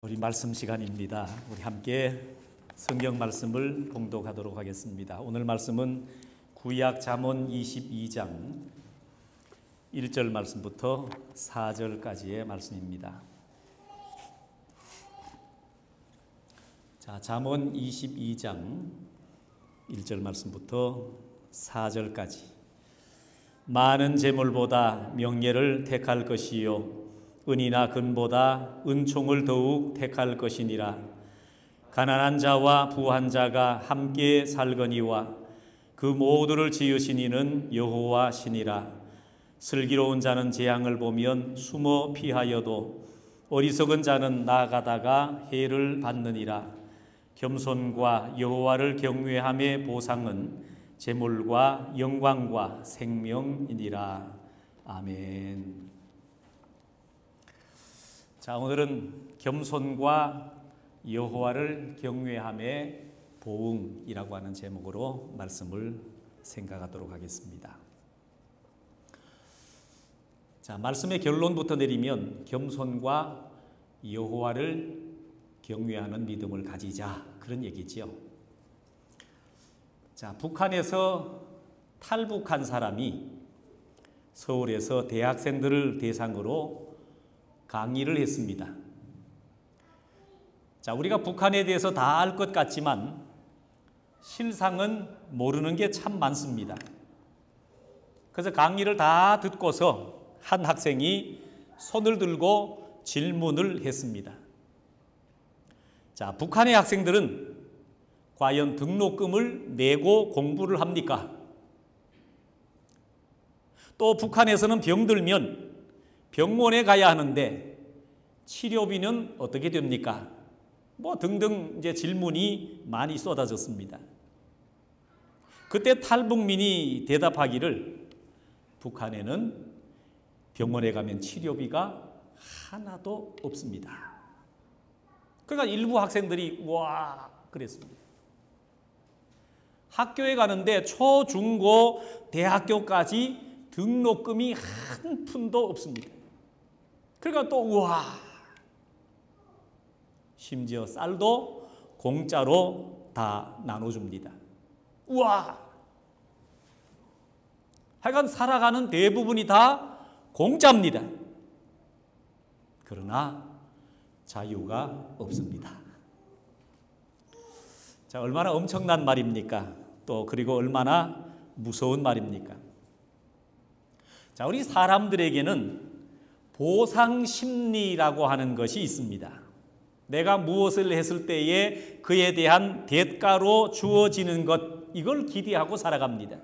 우리 말씀 시간입니다. 우리 함께 성경 말씀을 봉독하도록 하겠습니다. 오늘 말씀은 구약 잠언 22장 1절 말씀부터 4절까지의 말씀입니다. 자, 잠언 22장 1절 말씀부터 4절까지. 많은 재물보다 명예를 택할 것이요 은이나 금보다 은총을 더욱 택할 것이니라. 가난한 자와 부한 자가 함께 살거니와 그 모두를 지으신 이는 여호와시니라. 슬기로운 자는 재앙을 보면 숨어 피하여도 어리석은 자는 나아가다가 해를 받느니라. 겸손과 여호와를 경외함의 보상은 재물과 영광과 생명이니라. 아멘. 자, 오늘은 겸손과 여호와를 경외함의 보응이라고 하는 제목으로 말씀을 생각하도록 하겠습니다. 자, 말씀의 결론부터 내리면 겸손과 여호와를 경외하는 믿음을 가지자, 그런 얘기지요. 자, 북한에서 탈북한 사람이 서울에서 대학생들을 대상으로 강의를 했습니다. 자, 우리가 북한에 대해서 다 알 것 같지만 실상은 모르는 게 참 많습니다. 그래서 강의를 다 듣고서 한 학생이 손을 들고 질문을 했습니다. 자, 북한의 학생들은 과연 등록금을 내고 공부를 합니까? 또 북한에서는 병들면 병원에 가야 하는데 치료비는 어떻게 됩니까? 뭐 등등 이제 질문이 많이 쏟아졌습니다. 그때 탈북민이 대답하기를 북한에는 병원에 가면 치료비가 하나도 없습니다. 그러니까 일부 학생들이 와 그랬습니다. 학교에 가는데 초, 중, 고, 대학교까지 등록금이 한 푼도 없습니다. 그러니까 또 우와, 심지어 쌀도 공짜로 다 나눠줍니다. 우와, 하여간 살아가는 대부분이 다 공짜입니다. 그러나 자유가 없습니다. 자, 얼마나 엄청난 말입니까? 또 그리고 얼마나 무서운 말입니까? 자, 우리 사람들에게는 보상 심리라고 하는 것이 있습니다. 내가 무엇을 했을 때에 그에 대한 대가로 주어지는 것, 이걸 기대하고 살아갑니다.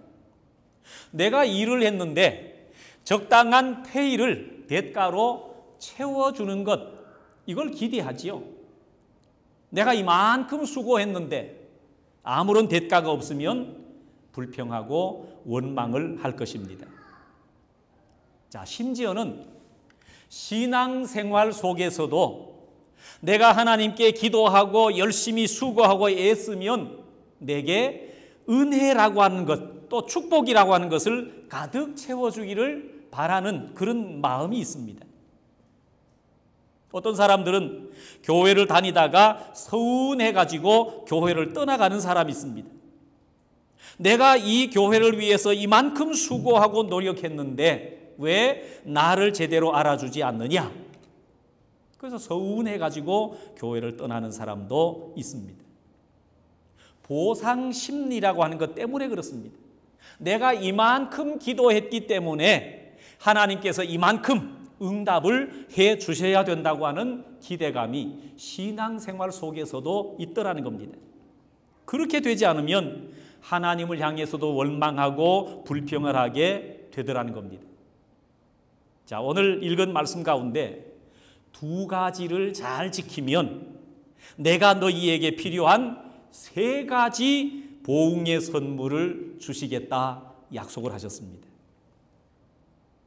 내가 일을 했는데 적당한 페이를 대가로 채워주는 것, 이걸 기대하지요. 내가 이만큼 수고했는데 아무런 대가가 없으면 불평하고 원망을 할 것입니다. 자, 심지어는 신앙생활 속에서도 내가 하나님께 기도하고 열심히 수고하고 애쓰면 내게 은혜라고 하는 것, 또 축복이라고 하는 것을 가득 채워주기를 바라는 그런 마음이 있습니다. 어떤 사람들은 교회를 다니다가 서운해가지고 교회를 떠나가는 사람이 있습니다. 내가 이 교회를 위해서 이만큼 수고하고 노력했는데 왜 나를 제대로 알아주지 않느냐? 그래서 서운해가지고 교회를 떠나는 사람도 있습니다. 보상 심리라고 하는 것 때문에 그렇습니다. 내가 이만큼 기도했기 때문에 하나님께서 이만큼 응답을 해 주셔야 된다고 하는 기대감이 신앙생활 속에서도 있더라는 겁니다. 그렇게 되지 않으면 하나님을 향해서도 원망하고 불평을 하게 되더라는 겁니다. 자, 오늘 읽은 말씀 가운데 두 가지를 잘 지키면 내가 너희에게 필요한 세 가지 보응의 선물을 주시겠다 약속을 하셨습니다.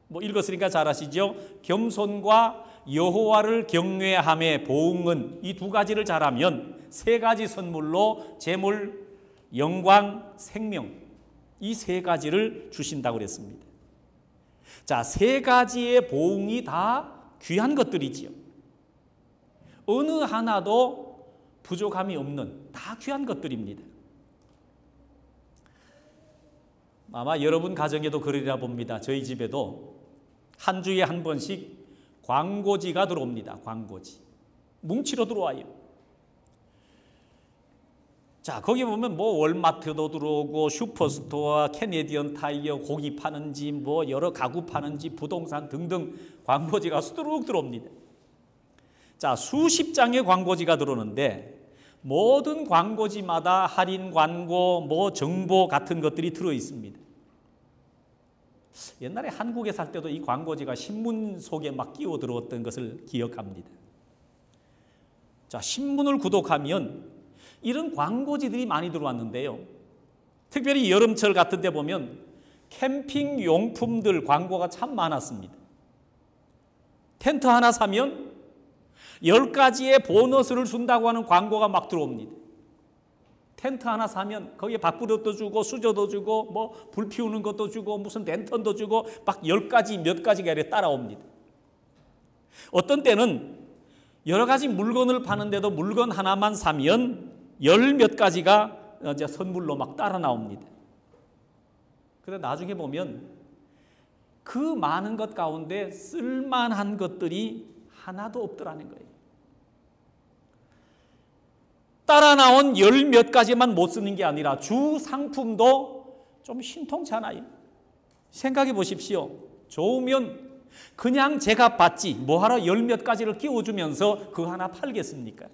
뭐 읽었으니까 잘 아시죠? 겸손과 여호와를 경외함의 보응은 이 두 가지를 잘하면 세 가지 선물로 재물, 영광, 생명, 이 세 가지를 주신다고 그랬습니다. 자, 세 가지의 보응이 다 귀한 것들이지요. 어느 하나도 부족함이 없는 다 귀한 것들입니다. 아마 여러분 가정에도 그러리라 봅니다. 저희 집에도 한 주에 한 번씩 광고지가 들어옵니다. 광고지. 뭉치로 들어와요. 자, 거기 보면 뭐 월마트도 들어오고 슈퍼스토어, 캐네디언 타이어, 고기 파는지 뭐 여러 가구 파는지 부동산 등등 광고지가 수두룩 들어옵니다. 자, 수십 장의 광고지가 들어오는데 모든 광고지마다 할인 광고, 뭐 정보 같은 것들이 들어 있습니다. 옛날에 한국에 살 때도 이 광고지가 신문 속에 막 끼워 들어왔던 것을 기억합니다. 자, 신문을 구독하면 이런 광고지들이 많이 들어왔는데요. 특별히 여름철 같은 데 보면 캠핑 용품들 광고가 참 많았습니다. 텐트 하나 사면 10가지의 보너스를 준다고 하는 광고가 막 들어옵니다. 텐트 하나 사면 거기에 밥그릇도 주고 수저도 주고 뭐 불 피우는 것도 주고 무슨 랜턴도 주고 막 10가지 몇 가지가 이렇게 따라옵니다. 어떤 때는 여러 가지 물건을 파는데도 물건 하나만 사면 10 몇 가지가 이제 선물로 막 따라 나옵니다. 그런데 나중에 보면 그 많은 것 가운데 쓸만한 것들이 하나도 없더라는 거예요. 따라 나온 10 몇 가지만 못 쓰는 게 아니라 주 상품도 좀 신통찮아요. 생각해 보십시오. 좋으면 그냥 제값 받지 뭐하러 10 몇 가지를 끼워주면서 그거 하나 팔겠습니까?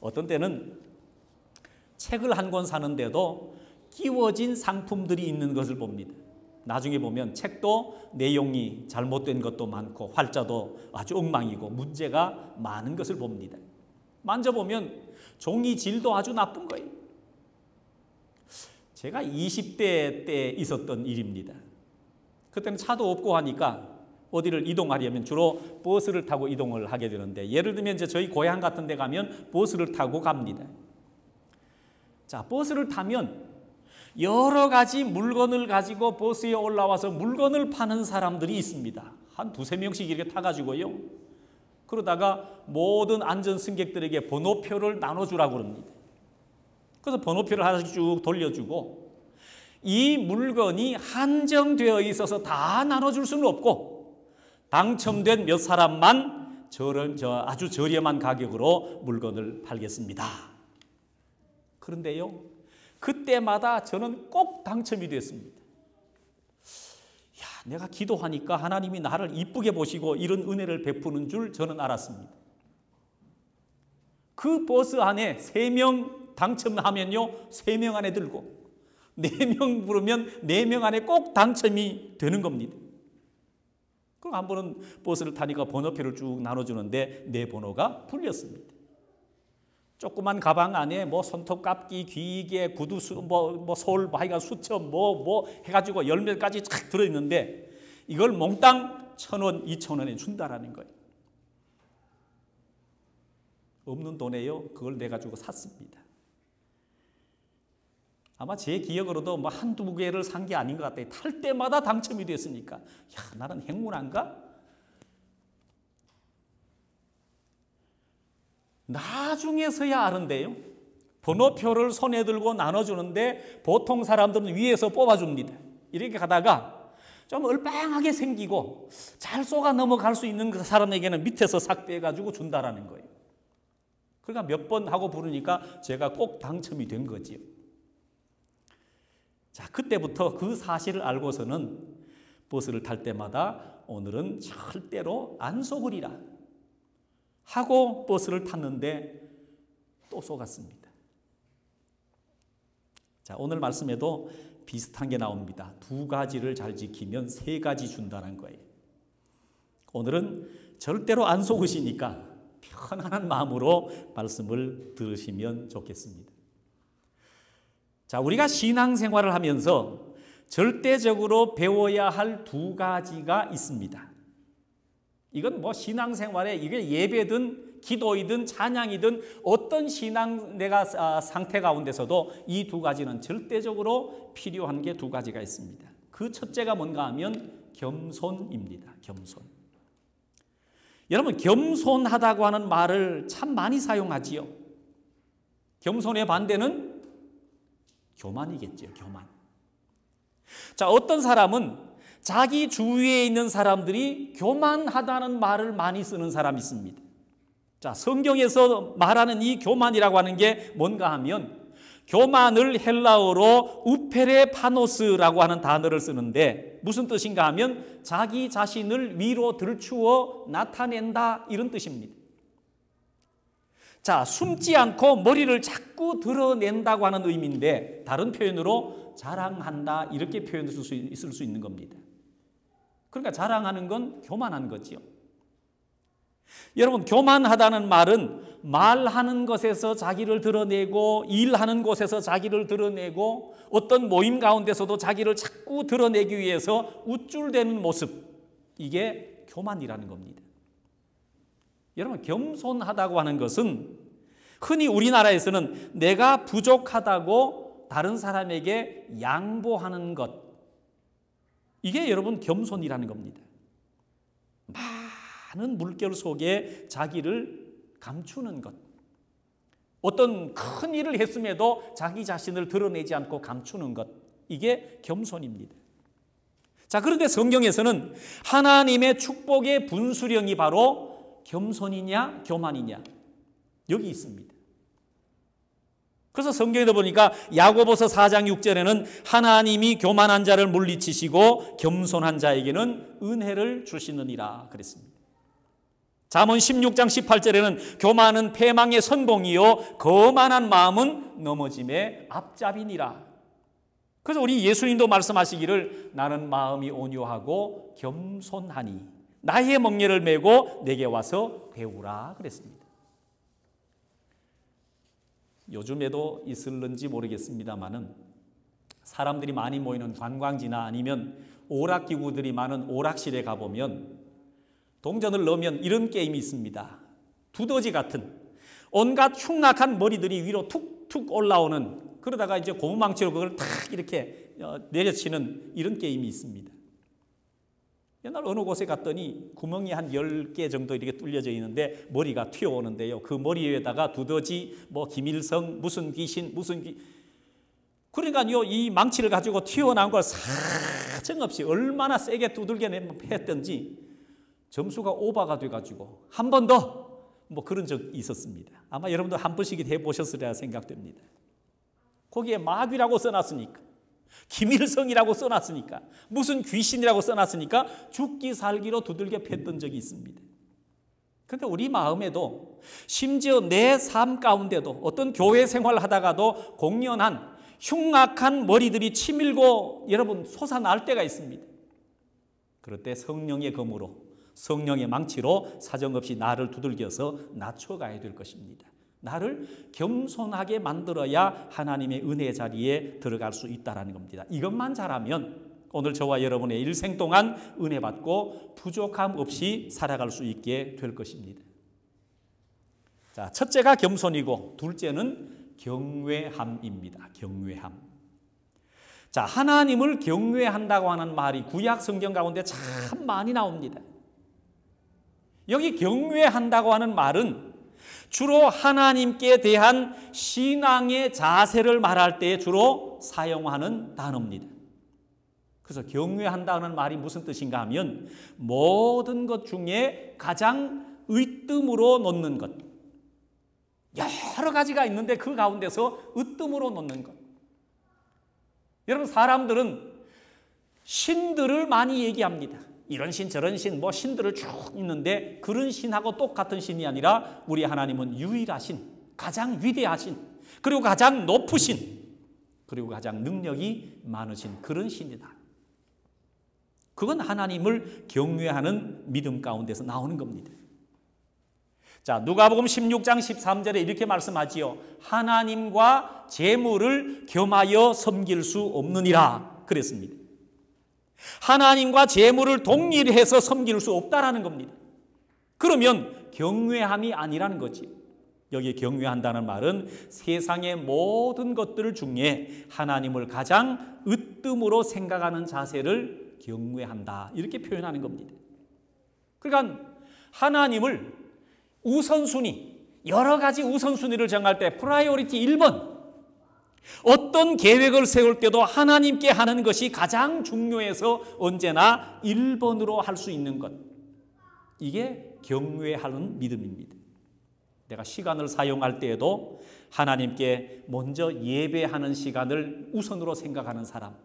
어떤 때는 책을 한 권 사는데도 끼워진 상품들이 있는 것을 봅니다. 나중에 보면 책도 내용이 잘못된 것도 많고 활자도 아주 엉망이고 문제가 많은 것을 봅니다. 만져보면 종이 질도 아주 나쁜 거예요. 제가 20대 때 있었던 일입니다. 그때는 차도 없고 하니까 어디를 이동하려면 주로 버스를 타고 이동을 하게 되는데 예를 들면 이제 저희 고향 같은 데 가면 버스를 타고 갑니다. 자, 버스를 타면 여러 가지 물건을 가지고 버스에 올라와서 물건을 파는 사람들이 있습니다. 한 두세 명씩 이렇게 타가지고요. 그러다가 모든 안전 승객들에게 번호표를 나눠주라고 합니다. 그래서 번호표를 하나씩 쭉 돌려주고 이 물건이 한정되어 있어서 다 나눠줄 수는 없고 당첨된 몇 사람만 아주 저렴한 가격으로 물건을 팔겠습니다. 그런데요, 그때마다 저는 꼭 당첨이 됐습니다. 야, 내가 기도하니까 하나님이 나를 이쁘게 보시고 이런 은혜를 베푸는 줄 저는 알았습니다. 그 버스 안에 3명 당첨하면요 3명 안에 들고 4명 부르면 4명 안에 꼭 당첨이 되는 겁니다. 그럼 한 번은 버스를 타니까 번호표를 쭉 나눠주는데 내 번호가 풀렸습니다. 조그만 가방 안에 뭐 손톱깎이, 귀이개, 구두, 솔, 하여간 수첩, 해가지고 10 몇 가지 쫙 들어있는데 이걸 몽땅 1,000원, 2,000원에 준다라는 거예요. 없는 돈에요. 그걸 내가지고 샀습니다. 아마 제 기억으로도 뭐 한두 개를 산 게 아닌 것 같아요. 탈 때마다 당첨이 됐으니까. 야, 나는 행운한가? 나중에서야 아는데요. 번호표를 손에 들고 나눠주는데 보통 사람들은 위에서 뽑아줍니다. 이렇게 가다가 좀 얼빵하게 생기고 잘 쏘가 넘어갈 수 있는 그 사람에게는 밑에서 싹 빼가지고 준다라는 거예요. 그러니까 몇 번 하고 부르니까 제가 꼭 당첨이 된 거지요. 자, 그때부터 그 사실을 알고서는 버스를 탈 때마다 오늘은 절대로 안 속으리라 하고 버스를 탔는데 또 속았습니다. 자, 오늘 말씀에도 비슷한 게 나옵니다. 2가지를 잘 지키면 3가지 준다는 거예요. 오늘은 절대로 안 속으시니까 편안한 마음으로 말씀을 들으시면 좋겠습니다. 자, 우리가 신앙생활을 하면서 절대적으로 배워야 할 2가지가 있습니다. 이건 뭐 신앙생활에 이게 예배든 기도이든 찬양이든 어떤 신앙 내가 상태 가운데서도 이 2가지는 절대적으로 필요한 게 2가지가 있습니다. 그 첫째가 뭔가 하면 겸손입니다. 겸손. 여러분, 겸손하다고 하는 말을 참 많이 사용하지요. 겸손의 반대는 교만이겠죠. 교만. 자, 어떤 사람은 자기 주위에 있는 사람들이 교만하다는 말을 많이 쓰는 사람이 있습니다. 자, 성경에서 말하는 이 교만이라고 하는 게 뭔가 하면, 교만을 헬라어로 우페레파노스라고 하는 단어를 쓰는데 무슨 뜻인가 하면 자기 자신을 위로 들추어 나타낸다, 이런 뜻입니다. 자, 숨지 않고 머리를 자꾸 드러낸다고 하는 의미인데, 다른 표현으로 자랑한다, 이렇게 표현할 수 있을 수 있는 겁니다. 그러니까 자랑하는 건 교만한 거지요. 여러분, 교만하다는 말은 말하는 것에서 자기를 드러내고, 일하는 곳에서 자기를 드러내고, 어떤 모임 가운데서도 자기를 자꾸 드러내기 위해서 우쭐대는 모습, 이게 교만이라는 겁니다. 여러분, 겸손하다고 하는 것은 흔히 우리나라에서는 내가 부족하다고 다른 사람에게 양보하는 것, 이게 여러분 겸손이라는 겁니다. 많은 물결 속에 자기를 감추는 것, 어떤 큰 일을 했음에도 자기 자신을 드러내지 않고 감추는 것, 이게 겸손입니다. 자, 그런데 성경에서는 하나님의 축복의 분수령이 바로 겸손이냐 교만이냐, 여기 있습니다. 그래서 성경에도 보니까 야고보서 4장 6절에는 하나님이 교만한 자를 물리치시고 겸손한 자에게는 은혜를 주시느니라 그랬습니다. 잠언 16장 18절에는 교만은 패망의 선봉이요 거만한 마음은 넘어짐의 앞잡이니라. 그래서 우리 예수님도 말씀하시기를 나는 마음이 온유하고 겸손하니 나의 멍에를 메고 내게 와서 배우라 그랬습니다. 요즘에도 있을는지 모르겠습니다만은 사람들이 많이 모이는 관광지나 아니면 오락기구들이 많은 오락실에 가보면 동전을 넣으면 이런 게임이 있습니다. 두더지 같은 온갖 흉악한 머리들이 위로 툭툭 올라오는, 그러다가 이제 고무망치로 그걸 탁 이렇게 내려치는 이런 게임이 있습니다. 옛날 어느 곳에 갔더니 구멍이 한 10개 정도 이렇게 뚫려져 있는데 머리가 튀어오는데요. 그 머리 위에다가 두더지, 뭐 김일성, 무슨 귀신, 그러니까요, 이 망치를 가지고 튀어나온 걸 사정없이 얼마나 세게 두들겨 했던지 점수가 오버가 돼가지고 한 번 더 뭐 그런 적이 있었습니다. 아마 여러분도 한 번씩 해보셨으리라 생각됩니다. 거기에 마귀라고 써놨으니까, 김일성이라고 써놨으니까, 무슨 귀신이라고 써놨으니까 죽기 살기로 두들겨 팼던 적이 있습니다. 그런데 우리 마음에도, 심지어 내 삶 가운데도 어떤 교회 생활을 하다가도 공연한 흉악한 머리들이 치밀고 여러분 솟아날 때가 있습니다. 그럴 때 성령의 검으로, 성령의 망치로 사정없이 나를 두들겨서 낮춰가야 될 것입니다. 나를 겸손하게 만들어야 하나님의 은혜 자리에 들어갈 수 있다는 겁니다. 이것만 잘하면 오늘 저와 여러분의 일생 동안 은혜 받고 부족함 없이 살아갈 수 있게 될 것입니다. 자, 첫째가 겸손이고 둘째는 경외함입니다. 경외함. 자, 하나님을 경외한다고 하는 말이 구약 성경 가운데 참 많이 나옵니다. 여기 경외한다고 하는 말은 주로 하나님께 대한 신앙의 자세를 말할 때 주로 사용하는 단어입니다. 그래서 경외한다는 말이 무슨 뜻인가 하면 모든 것 중에 가장 으뜸으로 놓는 것. 여러 가지가 있는데 그 가운데서 으뜸으로 놓는 것. 여러분, 사람들은 신들을 많이 얘기합니다. 이런 신 저런 신, 뭐 신들을 쭉 있는데 그런 신하고 똑같은 신이 아니라 우리 하나님은 유일하신, 가장 위대하신, 그리고 가장 높으신, 그리고 가장 능력이 많으신 그런 신이다. 그건 하나님을 경외하는 믿음 가운데서 나오는 겁니다. 자, 누가복음 16장 13절에 이렇게 말씀하지요. 하나님과 재물을 겸하여 섬길 수 없느니라 그랬습니다. 하나님과 재물을 동일해서 섬길 수 없다라는 겁니다. 그러면 경외함이 아니라는 거지. 여기 경외한다는 말은 세상의 모든 것들 중에 하나님을 가장 으뜸으로 생각하는 자세를 경외한다, 이렇게 표현하는 겁니다. 그러니까 하나님을 우선순위, 여러 가지 우선순위를 정할 때 프라이오리티 1번, 어떤 계획을 세울 때도 하나님께 하는 것이 가장 중요해서 언제나 1번으로 할 수 있는 것, 이게 경외하는 믿음입니다. 내가 시간을 사용할 때에도 하나님께 먼저 예배하는 시간을 우선으로 생각하는 사람,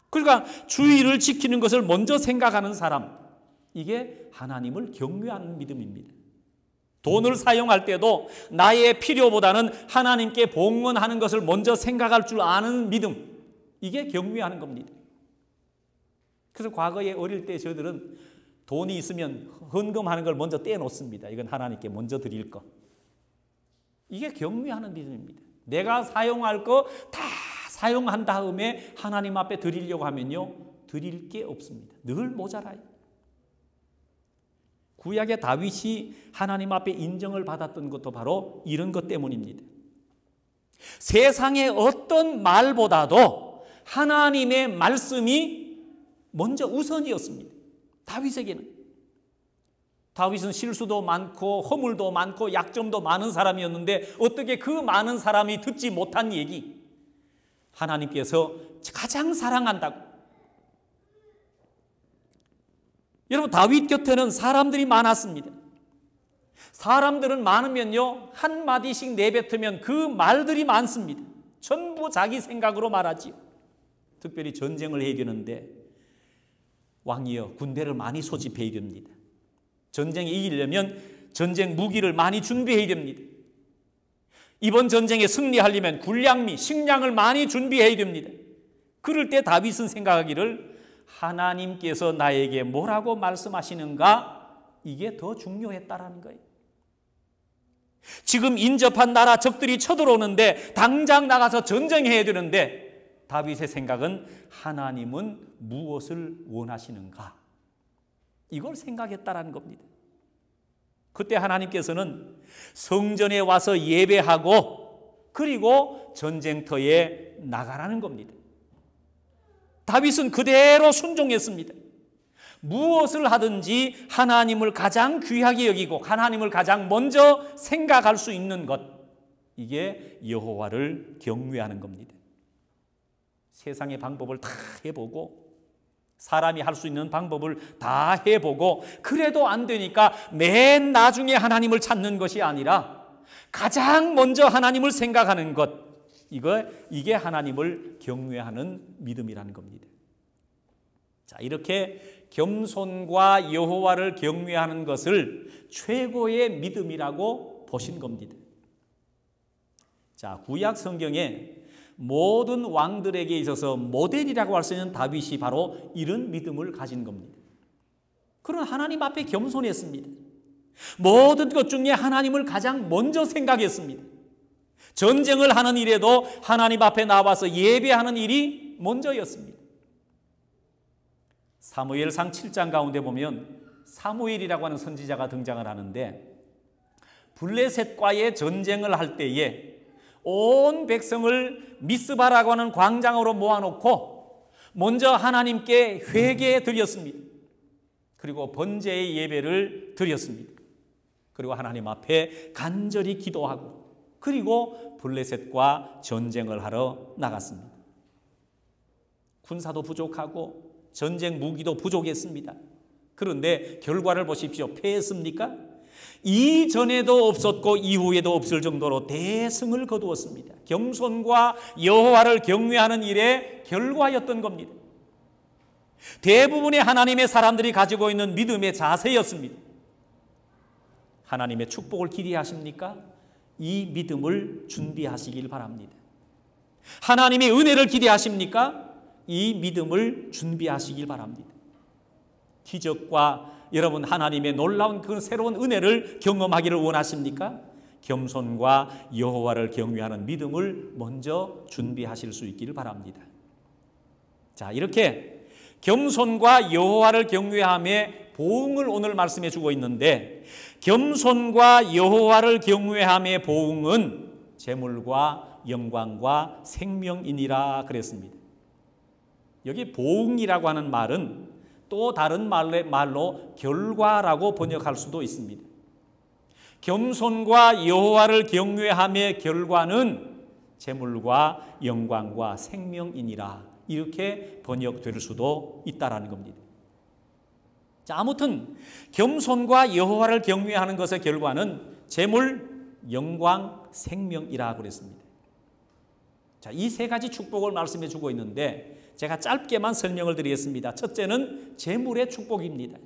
그러니까 주의를 지키는 것을 먼저 생각하는 사람, 이게 하나님을 경외하는 믿음입니다. 돈을 사용할 때도 나의 필요보다는 하나님께 봉헌하는 것을 먼저 생각할 줄 아는 믿음, 이게 경외하는 겁니다. 그래서 과거에 어릴 때 저희들은 돈이 있으면 헌금하는 걸 먼저 떼놓습니다. 이건 하나님께 먼저 드릴 거. 이게 경외하는 믿음입니다. 내가 사용할 거 다 사용한 다음에 하나님 앞에 드리려고 하면요, 드릴 게 없습니다. 늘 모자라요. 구약의 다윗이 하나님 앞에 인정을 받았던 것도 바로 이런 것 때문입니다. 세상의 어떤 말보다도 하나님의 말씀이 먼저 우선이었습니다. 다윗에게는. 다윗은 실수도 많고 허물도 많고 약점도 많은 사람이었는데 어떻게 그 많은 사람이 듣지 못한 얘기, 하나님께서 가장 사랑한다고. 여러분, 다윗 곁에는 사람들이 많았습니다. 사람들은 많으면요, 한마디씩 내뱉으면 그 말들이 많습니다. 전부 자기 생각으로 말하지요. 특별히 전쟁을 해야 되는데 왕이여 군대를 많이 소집해야 됩니다. 전쟁에 이기려면 전쟁 무기를 많이 준비해야 됩니다. 이번 전쟁에 승리하려면 군량미, 식량을 많이 준비해야 됩니다. 그럴 때 다윗은 생각하기를 하나님께서 나에게 뭐라고 말씀하시는가, 이게 더 중요했다라는 거예요. 지금 인접한 나라 적들이 쳐들어오는데 당장 나가서 전쟁해야 되는데 다윗의 생각은 하나님은 무엇을 원하시는가, 이걸 생각했다라는 겁니다. 그때 하나님께서는 성전에 와서 예배하고 그리고 전쟁터에 나가라는 겁니다. 다윗은 그대로 순종했습니다. 무엇을 하든지 하나님을 가장 귀하게 여기고 하나님을 가장 먼저 생각할 수 있는 것, 이게 여호와를 경외하는 겁니다. 세상의 방법을 다 해보고 사람이 할 수 있는 방법을 다 해보고 그래도 안 되니까 맨 나중에 하나님을 찾는 것이 아니라 가장 먼저 하나님을 생각하는 것, 이게 하나님을 경외하는 믿음이라는 겁니다. 자, 이렇게 겸손과 여호와를 경외하는 것을 최고의 믿음이라고 보신 겁니다. 자, 구약 성경에 모든 왕들에게 있어서 모델이라고 할 수 있는 다윗이 바로 이런 믿음을 가진 겁니다. 그런 하나님 앞에 겸손했습니다. 모든 것 중에 하나님을 가장 먼저 생각했습니다. 전쟁을 하는 일에도 하나님 앞에 나와서 예배하는 일이 먼저였습니다. 사무엘상 7장 가운데 보면 사무엘이라고 하는 선지자가 등장을 하는데 블레셋과의 전쟁을 할 때에 온 백성을 미스바라고 하는 광장으로 모아놓고 먼저 하나님께 회개 드렸습니다. 그리고 번제의 예배를 드렸습니다. 그리고 하나님 앞에 간절히 기도하고 그리고 블레셋과 전쟁을 하러 나갔습니다. 군사도 부족하고 전쟁 무기도 부족했습니다. 그런데 결과를 보십시오. 패했습니까? 이전에도 없었고 이후에도 없을 정도로 대승을 거두었습니다. 겸손과 여호와를 경외하는 일의 결과였던 겁니다. 대부분의 하나님의 사람들이 가지고 있는 믿음의 자세였습니다. 하나님의 축복을 기대하십니까? 이 믿음을 준비하시길 바랍니다. 하나님의 은혜를 기대하십니까? 이 믿음을 준비하시길 바랍니다. 기적과 여러분 하나님의 놀라운 그 새로운 은혜를 경험하기를 원하십니까? 겸손과 여호와를 경외하는 믿음을 먼저 준비하실 수 있기를 바랍니다. 자, 이렇게 겸손과 여호와를 경외함의 보응을 오늘 말씀해 주고 있는데 겸손과 여호와를 경외함의 보응은 재물과 영광과 생명이니라 그랬습니다. 여기 보응이라고 하는 말은 또 다른 말로 결과라고 번역할 수도 있습니다. 겸손과 여호와를 경외함의 결과는 재물과 영광과 생명이니라. 이렇게 번역될 수도 있다라는 겁니다. 자, 아무튼 겸손과 여호와를 경외하는 것의 결과는 재물, 영광, 생명이라 그랬습니다. 자, 이 세 가지 축복을 말씀해 주고 있는데 제가 짧게만 설명을 드리겠습니다. 첫째는 재물의 축복입니다.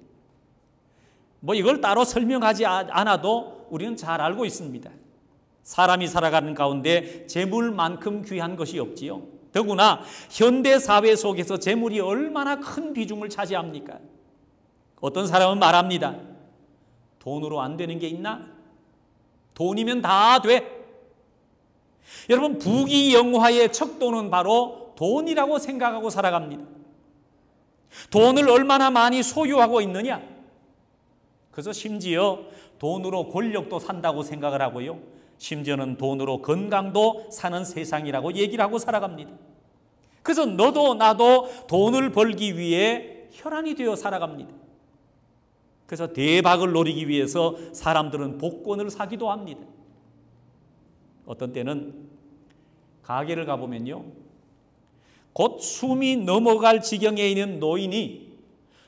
뭐 이걸 따로 설명하지 않아도 우리는 잘 알고 있습니다. 사람이 살아가는 가운데 재물만큼 귀한 것이 없지요. 더구나 현대 사회 속에서 재물이 얼마나 큰 비중을 차지합니까? 어떤 사람은 말합니다. 돈으로 안 되는 게 있나? 돈이면 다 돼. 여러분, 부귀영화의 척도는 바로 돈이라고 생각하고 살아갑니다. 돈을 얼마나 많이 소유하고 있느냐? 그래서 심지어 돈으로 권력도 산다고 생각을 하고요. 심지어는 돈으로 건강도 사는 세상이라고 얘기를 하고 살아갑니다. 그래서 너도 나도 돈을 벌기 위해 혈안이 되어 살아갑니다. 그래서 대박을 노리기 위해서 사람들은 복권을 사기도 합니다. 어떤 때는 가게를 가보면요, 곧 숨이 넘어갈 지경에 있는 노인이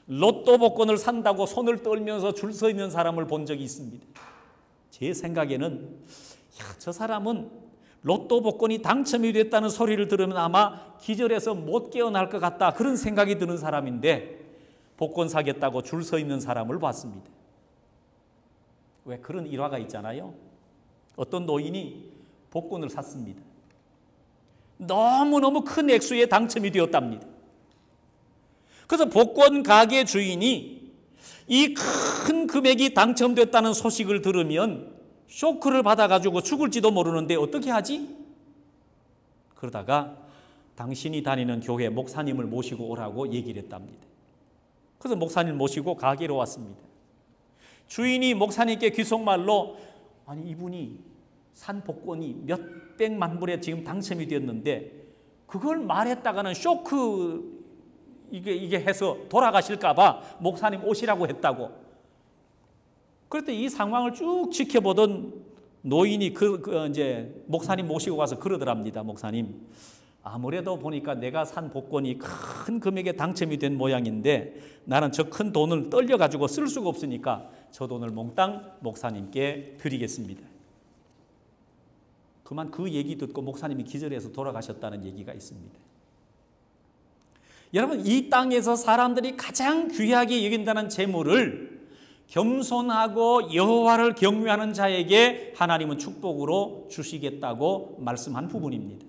로또 복권을 산다고 손을 떨면서 줄 서 있는 사람을 본 적이 있습니다. 제 생각에는 저 사람은 로또 복권이 당첨이 됐다는 소리를 들으면 아마 기절해서 못 깨어날 것 같다, 그런 생각이 드는 사람인데 복권 사겠다고 줄 서 있는 사람을 봤습니다. 왜 그런 일화가 있잖아요. 어떤 노인이 복권을 샀습니다. 너무너무 큰 액수에 당첨이 되었답니다. 그래서 복권 가게 주인이 이 큰 금액이 당첨됐다는 소식을 들으면 쇼크를 받아가지고 죽을지도 모르는데 어떻게 하지? 그러다가 당신이 다니는 교회 목사님을 모시고 오라고 얘기를 했답니다. 그래서 목사님 모시고 가게로 왔습니다. 주인이 목사님께 귓속말로, 아니 이분이 산 복권이 몇백만 불에 지금 당첨이 되었는데 그걸 말했다가는 쇼크 이게 해서 돌아가실까 봐 목사님 오시라고 했다고. 그랬더니 이 상황을 쭉 지켜보던 노인이 이제 목사님 모시고 가서 그러더랍니다. 목사님, 아무래도 보니까 내가 산 복권이 큰 금액에 당첨이 된 모양인데 나는 저 큰 돈을 떨려가지고 쓸 수가 없으니까 저 돈을 몽땅 목사님께 드리겠습니다. 그만 그 얘기 듣고 목사님이 기절해서 돌아가셨다는 얘기가 있습니다. 여러분, 이 땅에서 사람들이 가장 귀하게 여긴다는 재물을 겸손하고 여호와를 경외하는 자에게 하나님은 축복으로 주시겠다고 말씀한 부분입니다.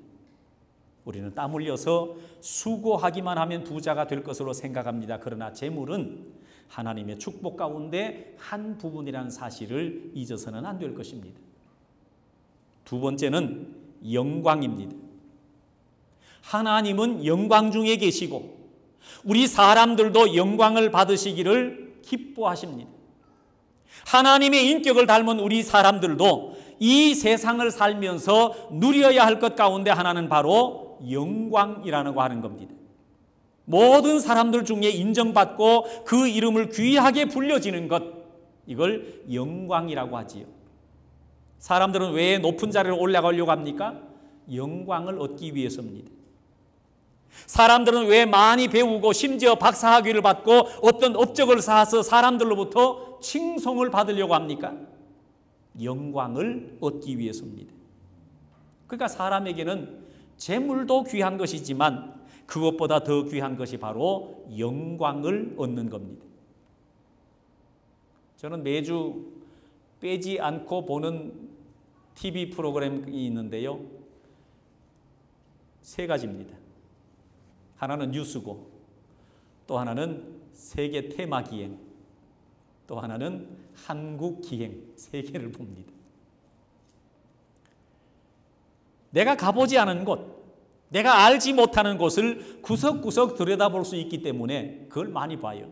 우리는 땀 흘려서 수고하기만 하면 부자가 될 것으로 생각합니다. 그러나 재물은 하나님의 축복 가운데 한 부분이라는 사실을 잊어서는 안 될 것입니다. 두 번째는 영광입니다. 하나님은 영광 중에 계시고 우리 사람들도 영광을 받으시기를 기뻐하십니다. 하나님의 인격을 닮은 우리 사람들도 이 세상을 살면서 누려야 할 것 가운데 하나는 바로 영광이라고 하는 겁니다. 모든 사람들 중에 인정받고 그 이름을 귀하게 불려지는 것, 이걸 영광이라고 하지요. 사람들은 왜 높은 자리로 올라가려고 합니까? 영광을 얻기 위해서입니다. 사람들은 왜 많이 배우고 심지어 박사학위를 받고 어떤 업적을 쌓아서 사람들로부터 칭송을 받으려고 합니까? 영광을 얻기 위해서입니다. 그러니까 사람에게는 재물도 귀한 것이지만 그것보다 더 귀한 것이 바로 영광을 얻는 겁니다. 저는 매주 빼지 않고 보는 TV 프로그램이 있는데요, 세 가지입니다. 하나는 뉴스고, 또 하나는 세계 테마 기행, 또 하나는 한국 기행, 세 개를 봅니다. 내가 가보지 않은 곳, 내가 알지 못하는 곳을 구석구석 들여다볼 수 있기 때문에 그걸 많이 봐요.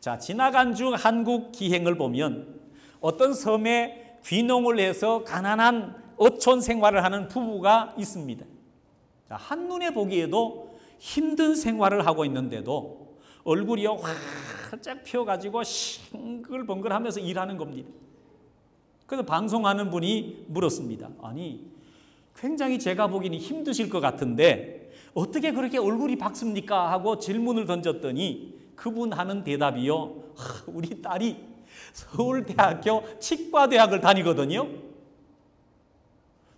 자, 지나간 중 한국 기행을 보면 어떤 섬에 귀농을 해서 가난한 어촌 생활을 하는 부부가 있습니다. 자, 한눈에 보기에도 힘든 생활을 하고 있는데도 얼굴이요 활짝 펴가지고 싱글벙글하면서 일하는 겁니다. 그래서 방송하는 분이 물었습니다. 아니, 굉장히 제가 보기에는 힘드실 것 같은데 어떻게 그렇게 얼굴이 밝습니까? 하고 질문을 던졌더니 그분 하는 대답이요, 우리 딸이 서울대학교 치과대학을 다니거든요.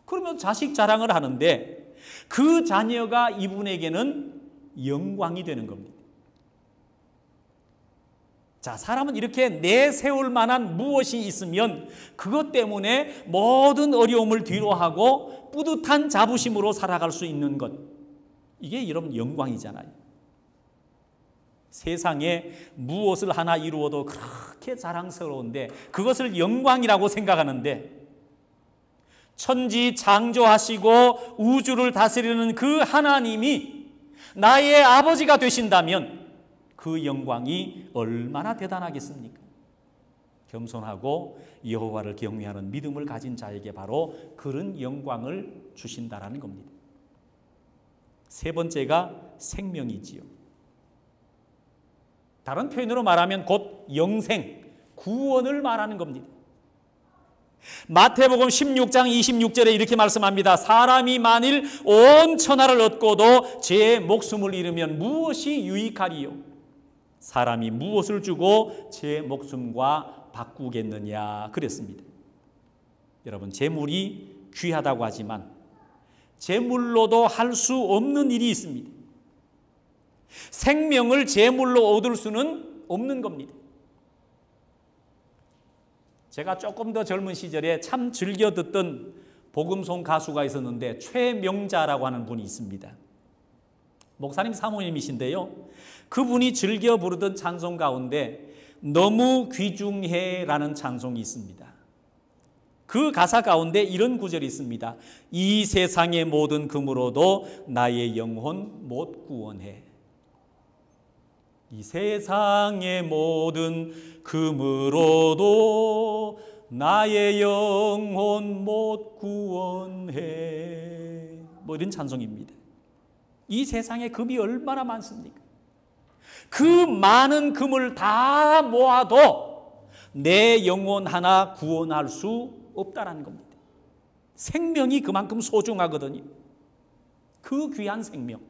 그러면 자식 자랑을 하는데 그 자녀가 이분에게는 영광이 되는 겁니다. 자, 사람은 이렇게 내세울 만한 무엇이 있으면 그것 때문에 모든 어려움을 뒤로하고 뿌듯한 자부심으로 살아갈 수 있는 것, 이게 여러분 영광이잖아요. 세상에 무엇을 하나 이루어도 그렇게 자랑스러운데 그것을 영광이라고 생각하는데, 천지 창조하시고 우주를 다스리는 그 하나님이 나의 아버지가 되신다면 그 영광이 얼마나 대단하겠습니까? 겸손하고 여호와를 경외하는 믿음을 가진 자에게 바로 그런 영광을 주신다라는 겁니다. 세 번째가 생명이지요. 다른 표현으로 말하면 곧 영생, 구원을 말하는 겁니다. 마태복음 16장 26절에 이렇게 말씀합니다. 사람이 만일 온 천하를 얻고도 제 목숨을 잃으면 무엇이 유익하리요? 사람이 무엇을 주고 제 목숨과 바꾸겠느냐 그랬습니다. 여러분, 재물이 귀하다고 하지만 재물로도 할 수 없는 일이 있습니다. 생명을 재물로 얻을 수는 없는 겁니다. 제가 조금 더 젊은 시절에 참 즐겨 듣던 복음송 가수가 있었는데 최명자라고 하는 분이 있습니다. 목사님 사모님이신데요, 그분이 즐겨 부르던 찬송 가운데 너무 귀중해라는 찬송이 있습니다. 그 가사 가운데 이런 구절이 있습니다. 이 세상의 모든 금으로도 나의 영혼 못 구원해. 이 세상의 모든 금으로도 나의 영혼 못 구원해. 뭐 이런 찬송입니다. 이 세상에 금이 얼마나 많습니까? 그 많은 금을 다 모아도 내 영혼 하나 구원할 수 없다라는 겁니다. 생명이 그만큼 소중하거든요. 그 귀한 생명,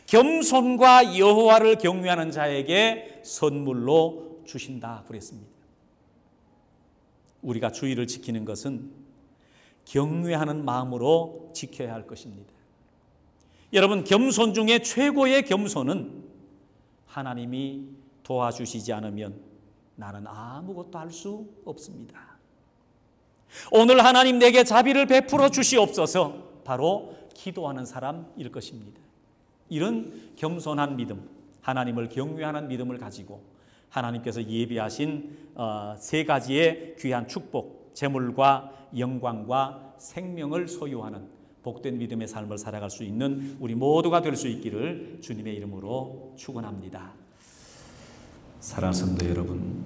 겸손과 여호와를 경외하는 자에게 선물로 주신다 그랬습니다. 우리가 주의를 지키는 것은 경외하는 마음으로 지켜야 할 것입니다. 여러분, 겸손 중에 최고의 겸손은 하나님이 도와주시지 않으면 나는 아무것도 할 수 없습니다. 오늘 하나님 내게 자비를 베풀어 주시옵소서, 바로 기도하는 사람일 것입니다. 이런 겸손한 믿음, 하나님을 경외하는 믿음을 가지고 하나님께서 예비하신 세 가지의 귀한 축복, 재물과 영광과 생명을 소유하는 복된 믿음의 삶을 살아갈 수 있는 우리 모두가 될 수 있기를 주님의 이름으로 축원합니다. 사랑하는 성도 여러분,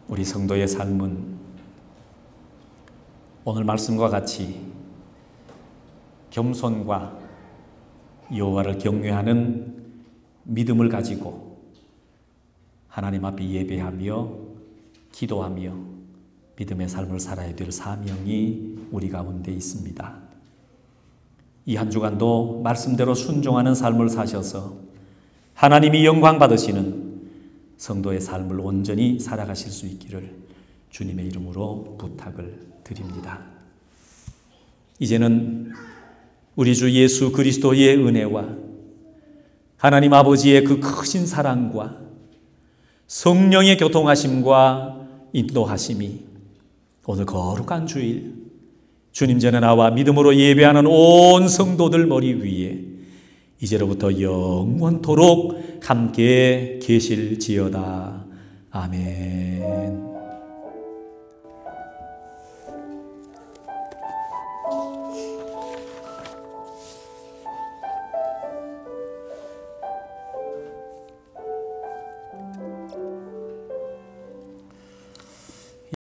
우리 성도의 삶은 오늘 말씀과 같이 겸손과 여호와를 경외하는 믿음을 가지고 하나님 앞에 예배하며 기도하며 믿음의 삶을 살아야 될 사명이 우리 가운데 있습니다. 이 한 주간도 말씀대로 순종하는 삶을 사셔서 하나님이 영광 받으시는 성도의 삶을 온전히 살아가실 수 있기를 주님의 이름으로 부탁을 드립니다. 이제는 우리 주 예수 그리스도의 은혜와 하나님 아버지의 그 크신 사랑과 성령의 교통하심과 인도하심이 오늘 거룩한 주일 주님 전에 나와 믿음으로 예배하는 온 성도들 머리 위에 이제로부터 영원토록 함께 계실지어다. 아멘.